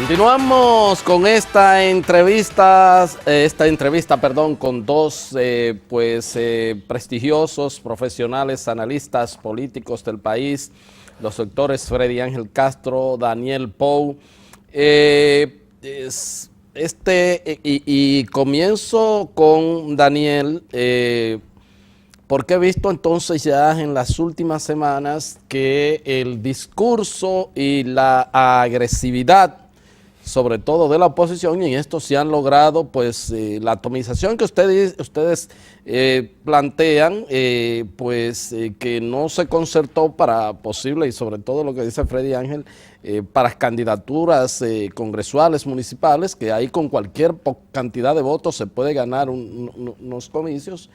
Continuamos con esta entrevista, con dos prestigiosos profesionales, analistas políticos del país, los doctores Freddy Ángel Castro, Daniel Pou. Comienzo con Daniel, porque he visto entonces ya en las últimas semanas que el discurso y la agresividad, sobre todo de la oposición, y en esto se han logrado pues la atomización que ustedes plantean, que no se concertó para posible, y sobre todo lo que dice Freddy Ángel, para candidaturas congresuales, municipales, que ahí con cualquier cantidad de votos se puede ganar unos comicios.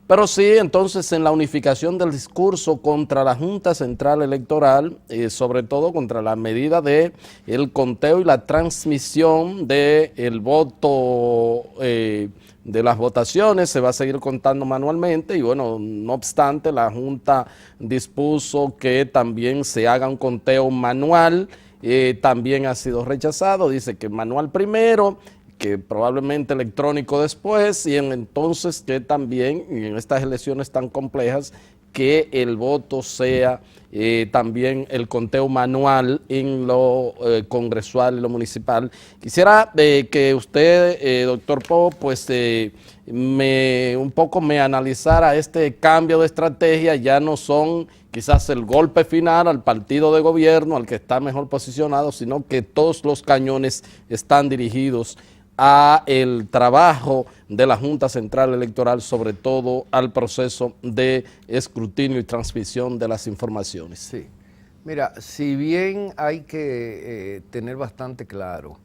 Pero sí, entonces, en la unificación del discurso contra la Junta Central Electoral, sobre todo contra la medida de el conteo y la transmisión del voto de las votaciones, se va a seguir contando manualmente y bueno, no obstante, la Junta dispuso que también se haga un conteo manual, también ha sido rechazado, dice que manual primero, que probablemente electrónico después, y entonces que también en estas elecciones tan complejas que el voto sea también el conteo manual en lo congresual y lo municipal. Quisiera que usted, doctor Pou, pues un poco me analizara este cambio de estrategia. Ya no son quizás el golpe final al partido de gobierno, al que está mejor posicionado, sino que todos los cañones están dirigidos a el trabajo de la Junta Central Electoral, sobre todo al proceso de escrutinio y transmisión de las informaciones. Sí, mira, si bien hay que tener bastante claro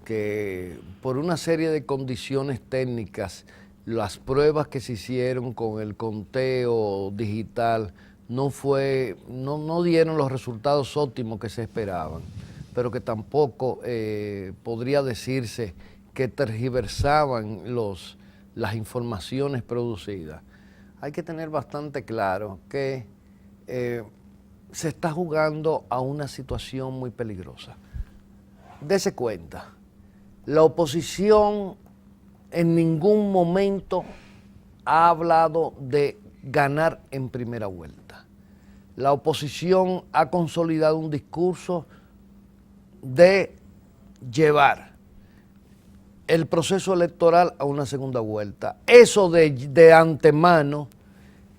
que por una serie de condiciones técnicas, las pruebas que se hicieron con el conteo digital no dieron los resultados óptimos que se esperaban, pero que tampoco podría decirse que tergiversaban las informaciones producidas. Hay que tener bastante claro que se está jugando a una situación muy peligrosa. Dese cuenta, la oposición en ningún momento ha hablado de ganar en primera vuelta. La oposición ha consolidado un discurso de llevar el proceso electoral a una segunda vuelta. Eso de antemano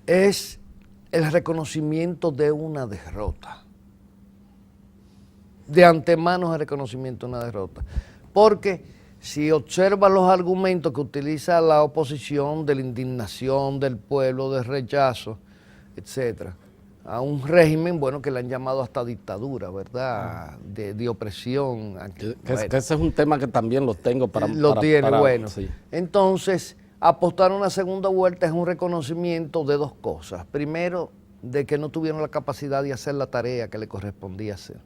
es el reconocimiento de una derrota. De antemano es el reconocimiento de una derrota. Porque si observa los argumentos que utiliza la oposición de la indignación del pueblo, de rechazo, etcétera, a un régimen, bueno, que le han llamado hasta dictadura, ¿verdad?, de opresión. Que ese es un tema que también lo tengo para... bueno. Sí. Entonces, apostar a una segunda vuelta es un reconocimiento de dos cosas. Primero, de que no tuvieron la capacidad de hacer la tarea que le correspondía hacer.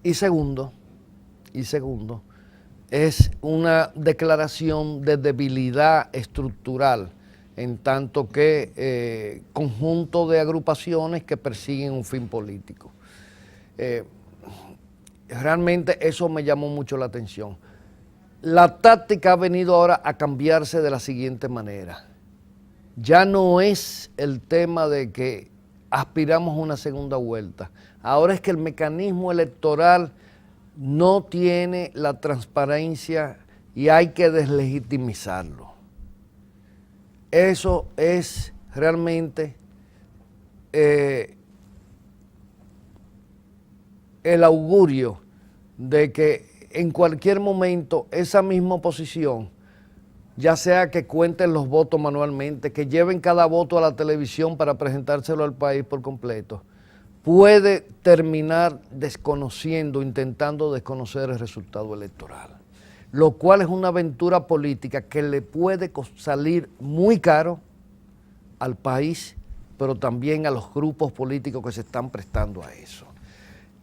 Y segundo, es una declaración de debilidad estructural, en tanto que conjunto de agrupaciones que persiguen un fin político. Realmente eso me llamó mucho la atención. La táctica ha venido ahora a cambiarse de la siguiente manera. Ya no es el tema de que aspiramos a una segunda vuelta. Ahora es que el mecanismo electoral no tiene la transparencia y hay que deslegitimizarlo. Eso es realmente el augurio de que en cualquier momento esa misma oposición, ya sea que cuenten los votos manualmente, que lleven cada voto a la televisión para presentárselo al país por completo, puede terminar intentando desconocer el resultado electoral, lo cual es una aventura política que le puede salir muy caro al país, pero también a los grupos políticos que se están prestando a eso.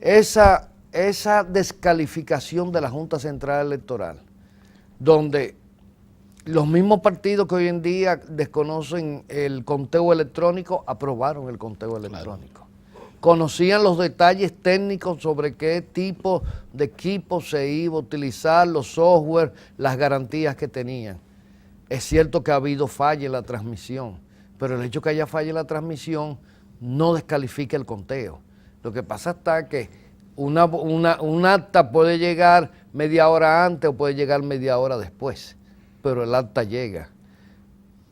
Esa descalificación de la Junta Central Electoral, donde los mismos partidos que hoy en día desconocen el conteo electrónico, aprobaron el conteo electrónico. conocían los detalles técnicos sobre qué tipo de equipo se iba a utilizar, los software, las garantías que tenían. Es cierto que ha habido falla en la transmisión, pero el hecho que haya falla en la transmisión no descalifica el conteo. Lo que pasa está que un acta puede llegar media hora antes o puede llegar media hora después, pero el acta llega.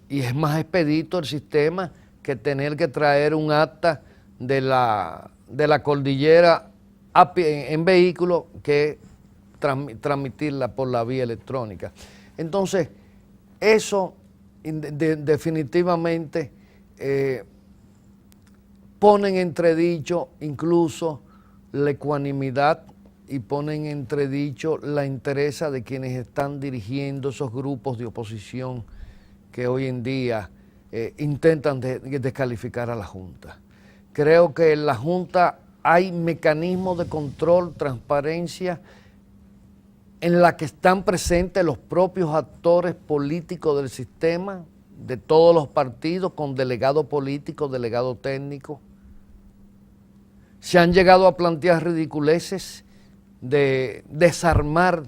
Y es más expedito el sistema que tener que traer un acta de la cordillera en vehículo que transmitirla por la vía electrónica. Entonces, eso definitivamente pone en entredicho incluso la ecuanimidad y ponen en entredicho la interés de quienes están dirigiendo esos grupos de oposición que hoy en día intentan descalificar a la Junta. Creo que en la Junta hay mecanismos de control, transparencia, en la que están presentes los propios actores políticos del sistema, de todos los partidos, con delegado político, delegado técnico. Se han llegado a plantear ridiculeces de desarmar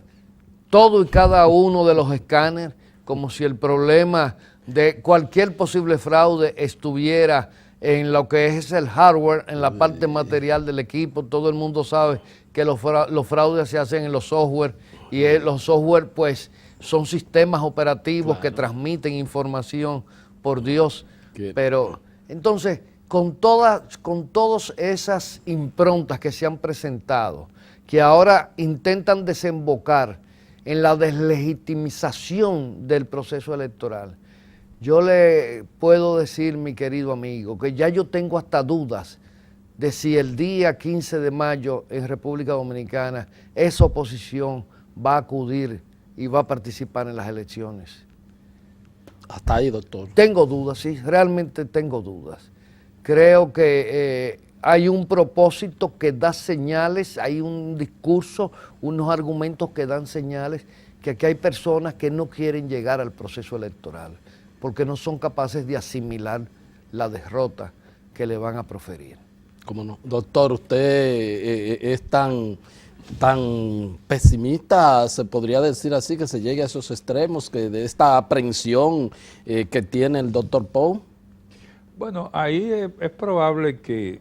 todo y cada uno de los escáneres, como si el problema de cualquier posible fraude estuviera en lo que es el hardware, en la parte material del equipo. Todo el mundo sabe que los fraudes se hacen en los software, y los software pues son sistemas operativos que transmiten información, por Dios. Pero entonces, con todas esas improntas que se han presentado, que ahora intentan desembocar en la deslegitimización del proceso electoral, yo le puedo decir, mi querido amigo, que ya yo tengo hasta dudas de si el día 15 de mayo en República Dominicana esa oposición va a acudir y va a participar en las elecciones. Hasta ahí, doctor. Tengo dudas, sí, realmente tengo dudas. Creo que hay un propósito que da señales, hay un discurso, unos argumentos que dan señales que aquí hay personas que no quieren llegar al proceso electoral porque no son capaces de asimilar la derrota que le van a proferir. ¿Cómo no? Doctor, usted es tan pesimista, se podría decir así, que se llegue a esos extremos, que de esta aprensión que tiene el doctor Pou. Bueno, ahí es probable que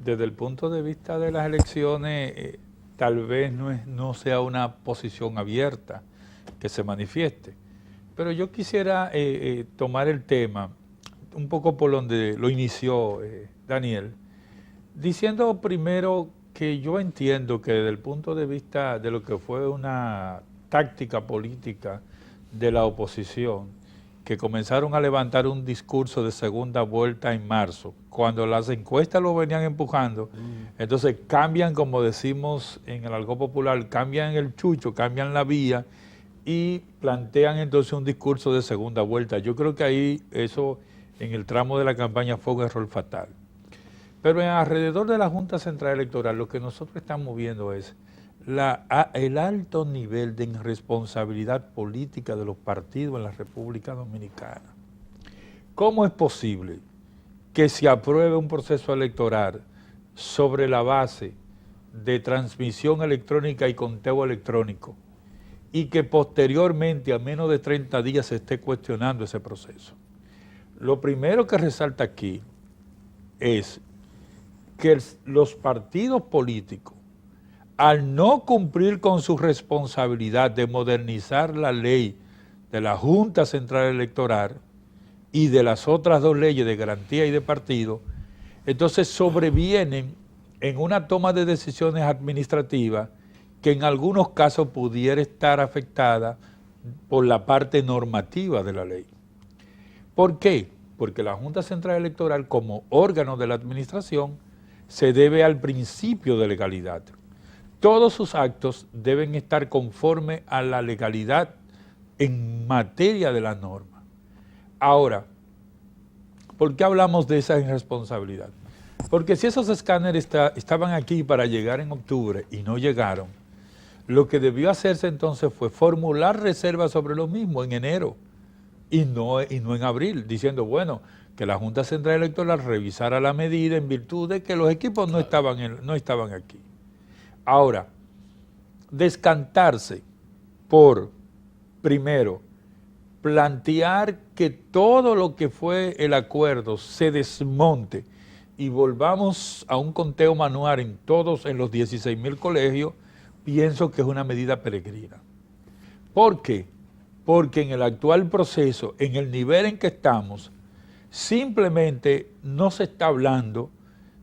desde el punto de vista de las elecciones tal vez no sea una posición abierta que se manifieste. Pero yo quisiera tomar el tema un poco por donde lo inició Daniel, diciendo primero que yo entiendo que desde el punto de vista de lo que fue una táctica política de la oposición, que comenzaron a levantar un discurso de segunda vuelta en marzo, cuando las encuestas lo venían empujando, entonces cambian, como decimos en el argot popular, cambian el chucho, cambian la vía y plantean entonces un discurso de segunda vuelta. Yo creo que ahí eso en el tramo de la campaña fue un error fatal. Pero alrededor de la Junta Central Electoral lo que nosotros estamos viendo es el alto nivel de irresponsabilidad política de los partidos en la República Dominicana. ¿Cómo es posible que se apruebe un proceso electoral sobre la base de transmisión electrónica y conteo electrónico y que posteriormente, a menos de 30 días, se esté cuestionando ese proceso? Lo primero que resalta aquí es que los partidos políticos, al no cumplir con su responsabilidad de modernizar la ley de la Junta Central Electoral y de las otras dos leyes de garantía y de partido, entonces sobrevienen en una toma de decisiones administrativas que en algunos casos pudiera estar afectada por la parte normativa de la ley. ¿Por qué? Porque la Junta Central Electoral, como órgano de la administración, se debe al principio de legalidad. Todos sus actos deben estar conforme a la legalidad en materia de la norma. Ahora, ¿por qué hablamos de esa irresponsabilidad? Porque si esos escáneres estaban aquí para llegar en octubre y no llegaron, lo que debió hacerse entonces fue formular reservas sobre lo mismo en enero y no en abril, diciendo, bueno, que la Junta Central Electoral revisara la medida en virtud de que los equipos no estaban aquí. Ahora, descantarse por, primero, plantear que todo lo que fue el acuerdo se desmonte y volvamos a un conteo manual en los 16,000 colegios, pienso que es una medida peregrina. ¿Por qué? Porque en el actual proceso, en el nivel en que estamos, simplemente no se está hablando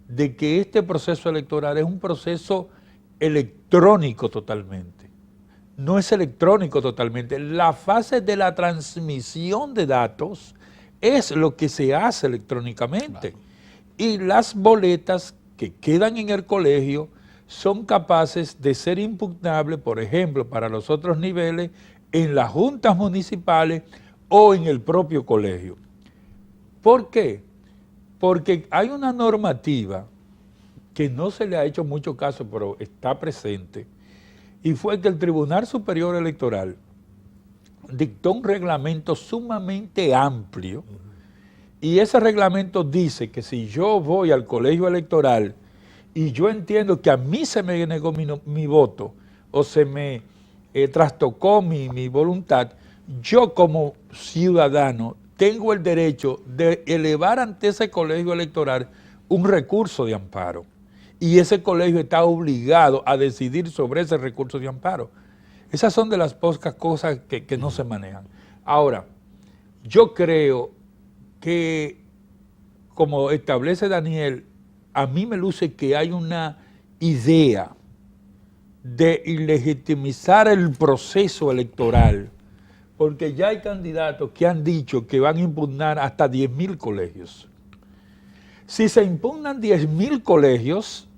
de que este proceso electoral es un proceso electrónico totalmente. No es electrónico totalmente. La fase de la transmisión de datos es lo que se hace electrónicamente. Claro. Y las boletas que quedan en el colegio son capaces de ser impugnables, por ejemplo, para los otros niveles, en las juntas municipales o en el propio colegio. ¿Por qué? Porque hay una normativa que no se le ha hecho mucho caso, pero está presente, y fue que el Tribunal Superior Electoral dictó un reglamento sumamente amplio, y ese reglamento dice que si yo voy al colegio electoral y yo entiendo que a mí se me negó mi voto o se me trastocó mi voluntad, yo como ciudadano tengo el derecho de elevar ante ese colegio electoral un recurso de amparo. Y ese colegio está obligado a decidir sobre ese recurso de amparo. Esas son de las pocas cosas que no se manejan. Ahora, yo creo que, como establece Daniel, a mí me luce que hay una idea de ilegitimizar el proceso electoral, porque ya hay candidatos que han dicho que van a impugnar hasta 10,000 colegios. Si se impugnan 10,000 colegios,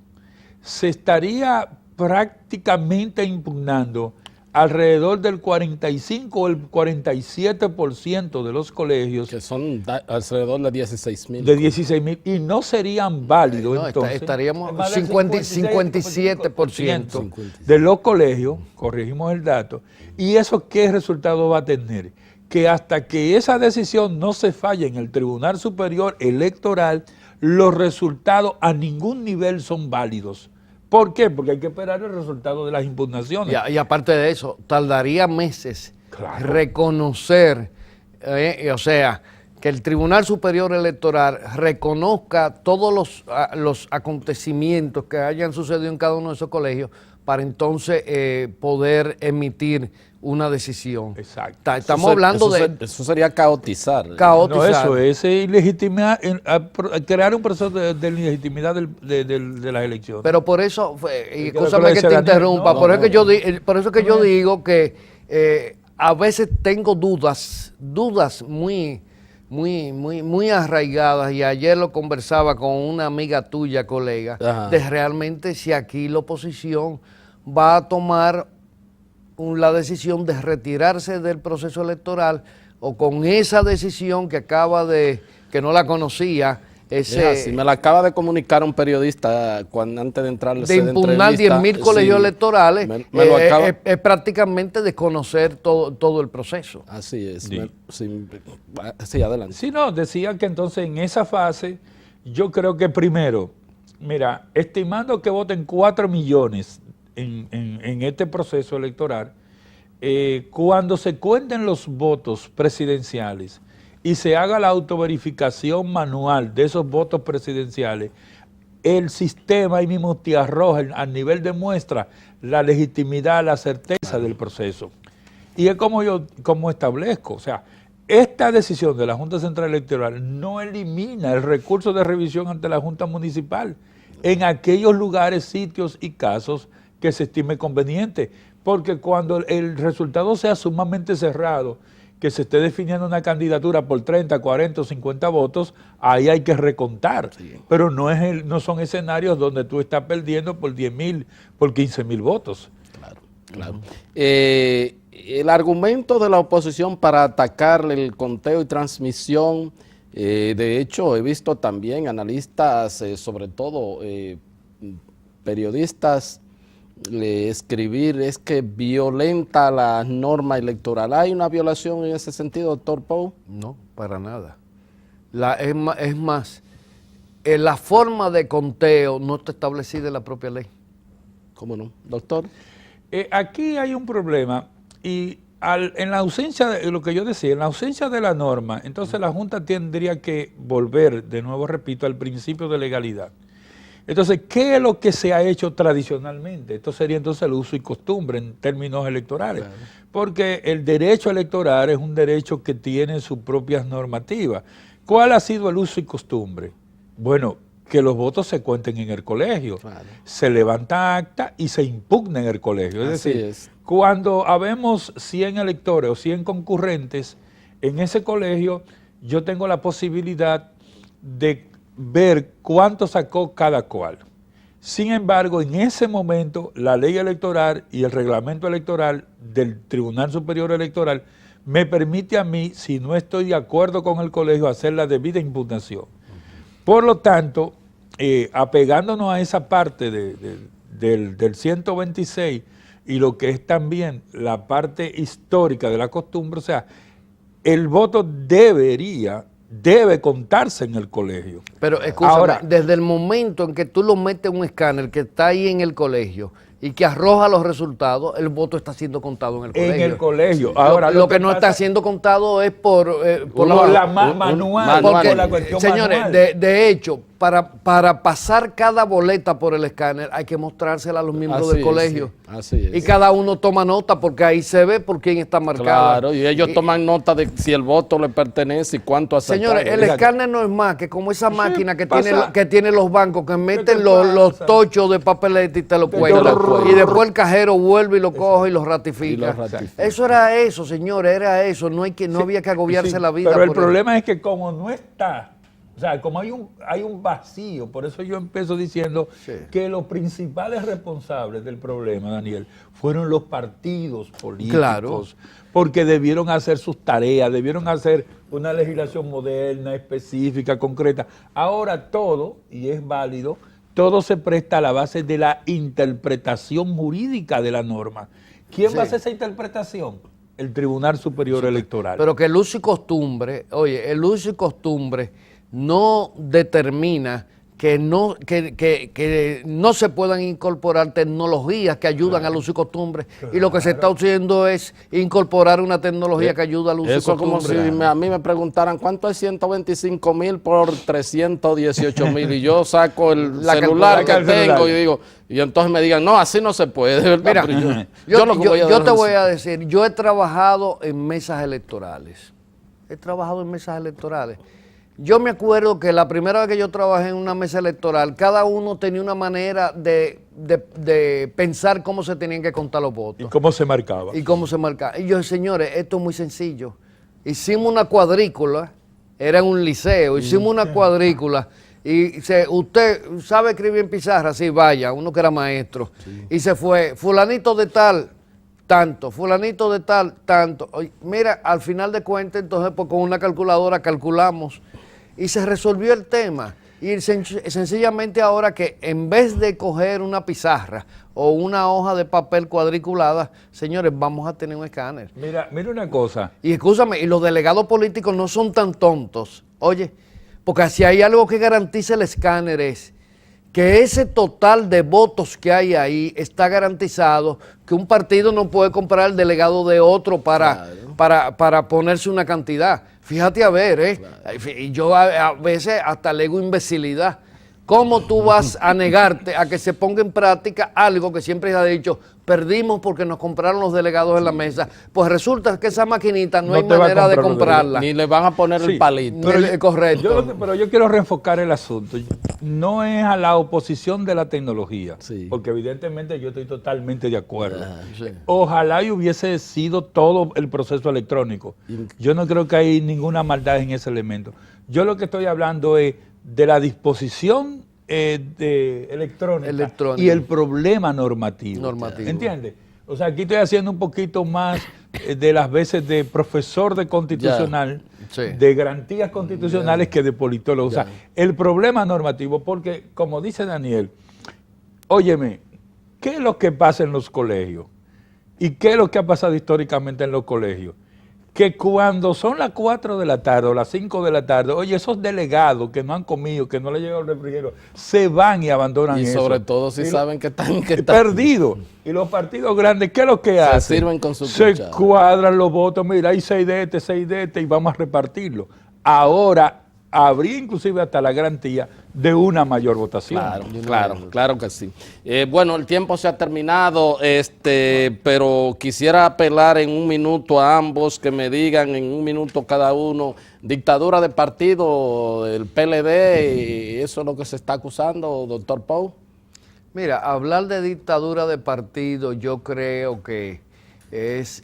se estaría prácticamente impugnando alrededor del 45 o el 47% de los colegios. Que son alrededor de 16,000. De 16,000, y no serían válidos, no, entonces. Estaríamos 57% de los colegios, corregimos el dato, y eso ¿qué resultado va a tener? Que hasta que esa decisión no se falle en el Tribunal Superior Electoral, los resultados a ningún nivel son válidos. ¿Por qué? Porque hay que esperar el resultado de las impugnaciones. Y aparte de eso, tardaría meses reconocer, o sea, que el Tribunal Superior Electoral reconozca todos los acontecimientos que hayan sucedido en cada uno de esos colegios para entonces poder emitir una decisión. Exacto. Estamos hablando eso sería caotizar. No, eso es ilegitimar, crear un proceso de ilegitimidad de las elecciones. Pero por eso, y escúchame que te interrumpa, por eso que yo digo que a veces tengo dudas muy arraigadas, y ayer lo conversaba con una amiga tuya, colega, de realmente si aquí la oposición va a tomar la decisión de retirarse del proceso electoral, o con esa decisión que que no la conocía, si me la acaba de comunicar un periodista antes de entrar de impugnar 10,000 colegios electorales, es prácticamente desconocer todo el proceso. Así es. Sí, adelante. Sí, no, decía que entonces en esa fase, yo creo que primero, mira, estimando que voten 4 millones en este proceso electoral, cuando se cuenten los votos presidenciales y se haga la autoverificación manual de esos votos presidenciales, el sistema ahí mismo te arroja a nivel de muestra la legitimidad, la certeza del proceso. Y es como yo establezco, o sea, esta decisión de la Junta Central Electoral no elimina el recurso de revisión ante la Junta Municipal en aquellos lugares, sitios y casos que se estime conveniente, porque cuando el resultado sea sumamente cerrado, que se esté definiendo una candidatura por 30, 40 o 50 votos, ahí hay que recontar, pero no son escenarios donde tú estás perdiendo por 10,000, por 15,000 votos. Claro. El argumento de la oposición para atacar el conteo y transmisión, de hecho he visto también analistas, sobre todo periodistas, escribir es que violenta la norma electoral. ¿Hay una violación en ese sentido, doctor Pou? No, para nada. Es más, la forma de conteo no está establecida en la propia ley. ¿Cómo no? Doctor. Aquí hay un problema y en la ausencia de lo que yo decía, en la ausencia de la norma, entonces la Junta tendría que volver, de nuevo repito, al principio de legalidad. Entonces, ¿qué es lo que se ha hecho tradicionalmente? Esto sería entonces el uso y costumbre en términos electorales, claro. Porque el derecho electoral es un derecho que tiene sus propias normativas. ¿Cuál ha sido el uso y costumbre? Bueno, que los votos se cuenten en el colegio, claro. Se levanta acta y se impugna en el colegio. Es decir, cuando habemos 100 electores o 100 concurrentes en ese colegio, yo tengo la posibilidad de ver cuánto sacó cada cual. Sin embargo, en ese momento, la ley electoral y el reglamento electoral del Tribunal Superior Electoral me permite a mí, si no estoy de acuerdo con el colegio, hacer la debida impugnación. Por lo tanto, apegándonos a esa parte del 126 y lo que es también la parte histórica de la costumbre, o sea, el voto debe contarse en el colegio. Pero escúchame, ahora, desde el momento en que tú lo metes en un escáner que está ahí en el colegio y que arroja los resultados, el voto está siendo contado en el colegio. En el colegio. Ahora, lo que no está siendo contado es por la manual. Porque, por la cuestión señores, manual. De hecho, para pasar cada boleta por el escáner hay que mostrársela a los miembros del colegio. Sí, así es. Y cada uno toma nota porque ahí se ve por quién está marcado. Claro, y ellos toman nota de si el voto le pertenece y cuánto ha sacado. Señores, el escáner no es más que como esa máquina que tiene los bancos que meten los tochos de papeleta y te lo cuentan. Y después el cajero vuelve y lo coge y lo ratifica. Eso era eso, señores, era eso. No había que agobiarse la vida. Pero el problema es que como no está, o sea, como hay un vacío, por eso yo empiezo diciendo que los principales responsables del problema, Daniel, fueron los partidos políticos, claro. Porque debieron hacer sus tareas, debieron hacer una legislación moderna, específica, concreta. Ahora todo, y es válido, todo se presta a la base de la interpretación jurídica de la norma. ¿Quién va a hacer esa interpretación? El Tribunal Superior Electoral. Pero que el uso y costumbre, el uso y costumbre no determina que no se puedan incorporar tecnologías que ayudan al uso y costumbre. Y lo que se está haciendo es incorporar una tecnología que ayuda al uso y costumbre. Eso como si a mí me preguntaran ¿cuánto es 125,000 por 318,000? Y yo saco el celular que tengo y digo, y entonces me digan, no, así no se puede. Mira, yo te voy a decir, yo he trabajado en mesas electorales. Yo me acuerdo que la primera vez que yo trabajé en una mesa electoral, cada uno tenía una manera de pensar cómo se tenían que contar los votos. ¿Y cómo se marcaba? Y yo, señores, esto es muy sencillo. Hicimos una cuadrícula, era en un liceo, hicimos una cuadrícula y usted sabe escribir en pizarra, sí, vaya, uno que era maestro. Sí. Y se fue, fulanito de tal, tanto, fulanito de tal, tanto. Mira, al final de cuentas, entonces, pues, con una calculadora calculamos y se resolvió el tema. Y sencillamente ahora que en vez de coger una pizarra o una hoja de papel cuadriculada, señores, vamos a tener un escáner. Mira una cosa. Y escúchame, y los delegados políticos no son tan tontos, oye, porque si hay algo que garantiza el escáner es que ese total de votos que hay ahí está garantizado, que un partido no puede comprar el delegado de otro para ponerse una cantidad. Fíjate a ver, claro. Y yo a veces hasta le digo imbecilidad. ¿Cómo tú vas a negarte a que se ponga en práctica algo que siempre se ha dicho, perdimos porque nos compraron los delegados en la mesa? Pues resulta que esa maquinita no hay manera de comprarla. Ni le van a poner el palito. Correcto. Pero yo quiero reenfocar el asunto. No es a la oposición de la tecnología, porque evidentemente yo estoy totalmente de acuerdo. Ojalá y hubiese sido todo el proceso electrónico. Yo no creo que hay ninguna maldad en ese elemento. Yo lo que estoy hablando es de la disposición electrónica y el problema normativo. ¿Entiendes? O sea, aquí estoy haciendo un poquito más de las veces de profesor de constitucional, de garantías constitucionales que de politólogo. O sea, el problema normativo, porque como dice Daniel, óyeme, ¿qué es lo que pasa en los colegios? ¿Y qué es lo que ha pasado históricamente en los colegios? que cuando son las 4 de la tarde o las 5 de la tarde, oye, esos delegados que no han comido, que no les llega el refrigerio, se van y abandonan Y eso. sobre todo si saben que están perdidos. Y los partidos grandes, ¿qué es lo que hacen? Se sirven con su Se cuchara. cuadran los votos, mira, hay 6 de este, y vamos a repartirlo. Ahora habría inclusive hasta la garantía de una mayor votación. Claro que sí. Bueno, el tiempo se ha terminado, pero quisiera apelar en un minuto a ambos que me digan en un minuto cada uno, dictadura de partido del PLD, y eso es lo que se está acusando, doctor Pou. Mira, hablar de dictadura de partido yo creo que es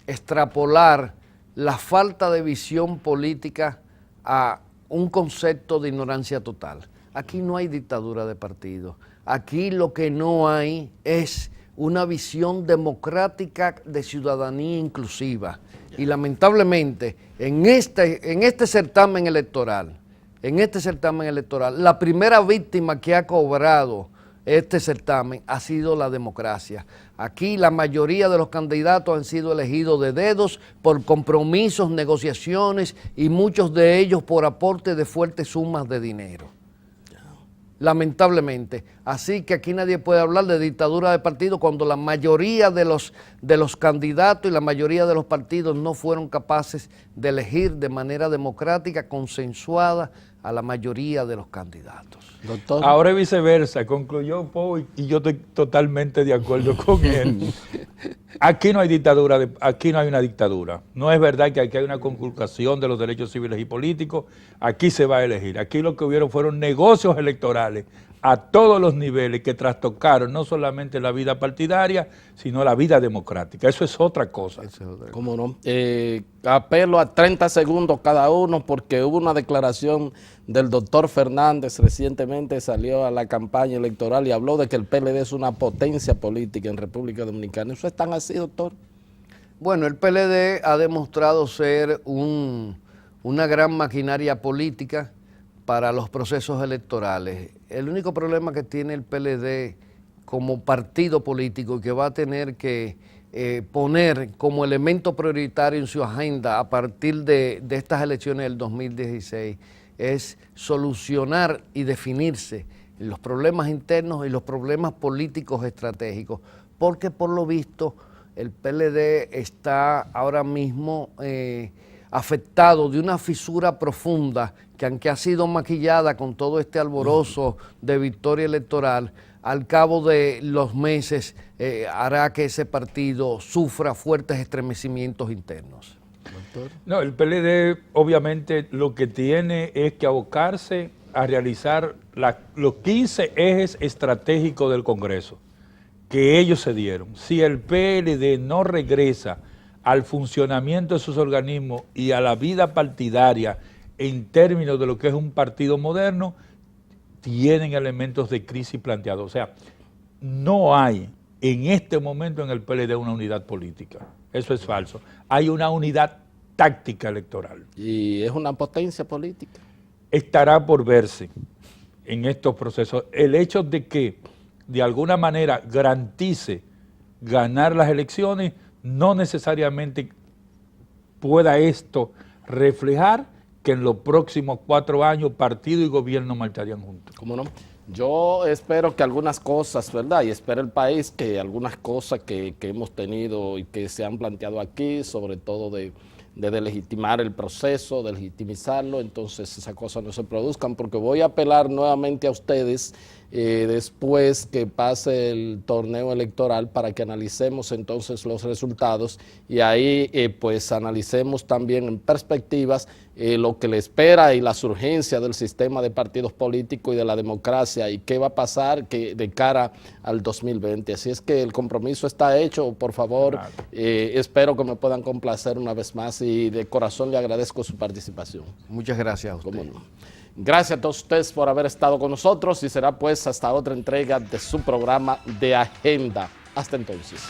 extrapolar la falta de visión política a un concepto de ignorancia total. Aquí no hay dictadura de partido. Aquí lo que no hay es una visión democrática de ciudadanía inclusiva. Y lamentablemente, en este certamen electoral, la primera víctima que ha cobrado este certamen ha sido la democracia. Aquí la mayoría de los candidatos han sido elegidos de dedos por compromisos, negociaciones y muchos de ellos por aporte de fuertes sumas de dinero. Lamentablemente. Así que aquí nadie puede hablar de dictadura de partido cuando la mayoría de los candidatos y la mayoría de los partidos no fueron capaces de elegir de manera democrática, consensuada a la mayoría de los candidatos. Doctor. Ahora es viceversa, concluyó Pou y yo estoy totalmente de acuerdo con él. Aquí no hay dictadura, aquí no hay una dictadura. No es verdad que aquí hay una conculcación de los derechos civiles y políticos. Aquí se va a elegir. Aquí lo que hubieron fueron negocios electorales a todos los niveles que trastocaron no solamente la vida partidaria, sino la vida democrática. Eso es otra cosa. ¿Cómo no? Apelo a 30 segundos cada uno porque hubo una declaración del doctor Fernández recientemente, salió a la campaña electoral y habló de que el PLD es una potencia política en República Dominicana. ¿Eso es tan así, doctor? Bueno, el PLD ha demostrado ser una gran maquinaria política para los procesos electorales. El único problema que tiene el PLD como partido político y que va a tener que poner como elemento prioritario en su agenda a partir de estas elecciones del 2016 es solucionar y definirse los problemas internos y los problemas políticos estratégicos, porque por lo visto el PLD está ahora mismo afectado de una fisura profunda que, aunque ha sido maquillada con todo este alborozo de victoria electoral, al cabo de los meses hará que ese partido sufra fuertes estremecimientos internos. Doctor. No, el PLD obviamente lo que tiene es que abocarse a realizar los 15 ejes estratégicos del Congreso que ellos se dieron. Si el PLD no regresa al funcionamiento de sus organismos y a la vida partidaria en términos de lo que es un partido moderno, tienen elementos de crisis planteados. O sea, no hay en este momento en el PLD una unidad política. Eso es falso. Hay una unidad táctica electoral. Y es una potencia política. Estará por verse en estos procesos. El hecho de que de alguna manera garantice ganar las elecciones no necesariamente pueda esto reflejar que en los próximos 4 años partido y gobierno marcharían juntos. ¿Cómo no? Yo espero que algunas cosas, ¿verdad? Y espero el país que algunas cosas que hemos tenido y que se han planteado aquí, sobre todo de delegitimar el proceso, de legitimizarlo, entonces esas cosas no se produzcan, porque voy a apelar nuevamente a ustedes después que pase el torneo electoral para que analicemos entonces los resultados y ahí pues analicemos también en perspectivas lo que le espera y las urgencias del sistema de partidos políticos y de la democracia y qué va a pasar de cara al 2020. Así es que el compromiso está hecho, por favor, espero que me puedan complacer una vez más y de corazón le agradezco su participación. Muchas gracias a usted. ¿Cómo no? Gracias a todos ustedes por haber estado con nosotros y será pues hasta otra entrega de su programa de Agenda. Hasta entonces.